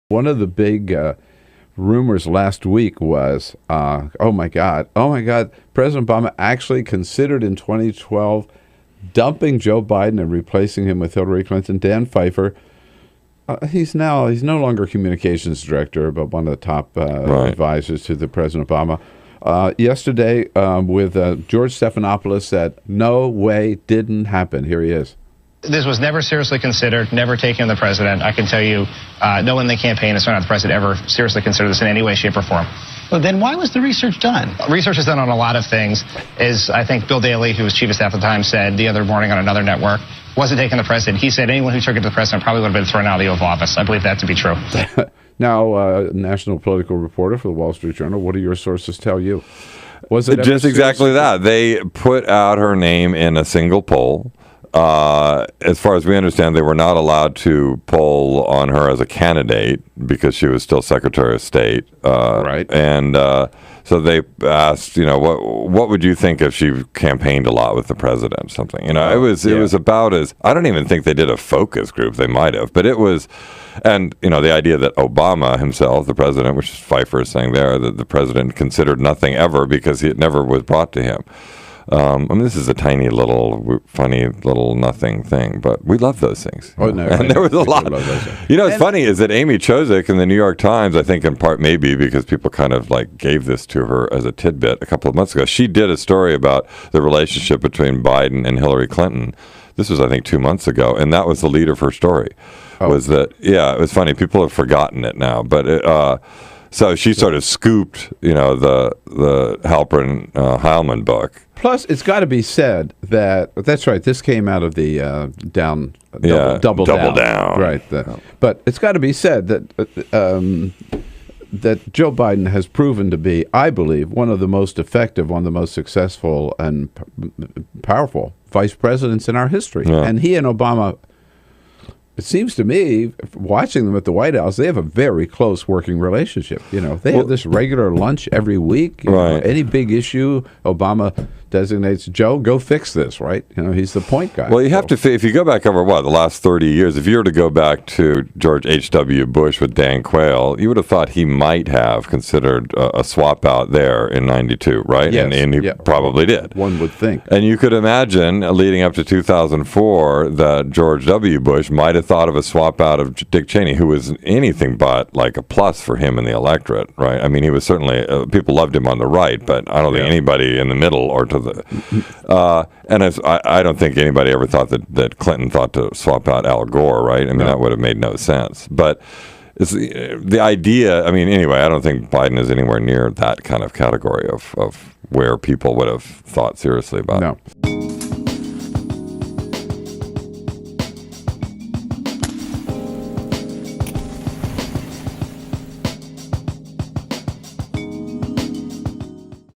One of the big rumors last week was, oh my God, President Obama actually considered in 2012 dumping Joe Biden and replacing him with Hilary Clinton. Dan Pfeiffer, he's no longer communications director, but one of the top advisors to the President Obama. Yesterday, with George Stephanopoulos, said, no way, didn't happen. Here he is. This was never seriously considered, never taken to the president. I can tell you, no one in the campaign, it's not the president, ever seriously considered this in any way, shape, or form. Well, then why was the research done? Research is done on a lot of things. As I think Bill Daley, who was chief of staff at the time, said the other morning on another network, wasn't taken to the president. He said anyone who took it to the president probably would have been thrown out of the Oval Office. I believe that to be true. Now, national political reporter for the Wall Street Journal, what do your sources tell you? Was it just exactly that? They put out her name in a single poll. As far as we understand, they were not allowed to poll on her as a candidate because she was still Secretary of State. Right. And so they asked, what would you think if she campaigned a lot with the president or something? It was about as, I don't even think they did a focus group. They might have, but it was, and, the idea that Obama himself, the president, which Pfeiffer is saying there, that the president considered nothing ever because it never was brought to him. This is a tiny little, funny little nothing thing, but we love those things. Oh, no, and there was a lot. What's funny is that Amy Chozick in the New York Times, I think in part maybe because people kind of gave this to her as a tidbit a couple of months ago, she did a story about the relationship between Biden and Hilary Clinton. This was, I think, 2 months ago, and that was the lead of her story. It was funny. People have forgotten it now, but so she sort of scooped, the Halperin Heilman book. Plus, it's got to be said that's right. This came out of the double down. Right. But it's got to be said that that Joe Biden has proven to be, I believe, one of the most effective, one of the most successful and powerful vice presidents in our history. Yeah. And he and Obama, it seems to me, watching them at the White House, they have a very close working relationship. They have this regular lunch every week. Any big issue, Obama designates Joe, go fix this, right? He's the point guy. Well, you have to, if you go back over, the last 30 years, if you were to go back to George H.W. Bush with Dan Quayle, you would have thought he might have considered a swap out there in 92, right? Yes. And he probably did. One would think. And you could imagine, leading up to 2004, that George W. Bush might have thought of a swap out of Dick Cheney, who was anything but a plus for him in the electorate, right? I mean, he was certainly, people loved him on the right, but I don't think anybody in the middle or to the, and I don't think anybody ever thought that Clinton thought to swap out Al Gore, right? I mean, that would have made no sense. But it's the idea. I mean, anyway, I don't think Biden is anywhere near that kind of category of where people would have thought seriously about it.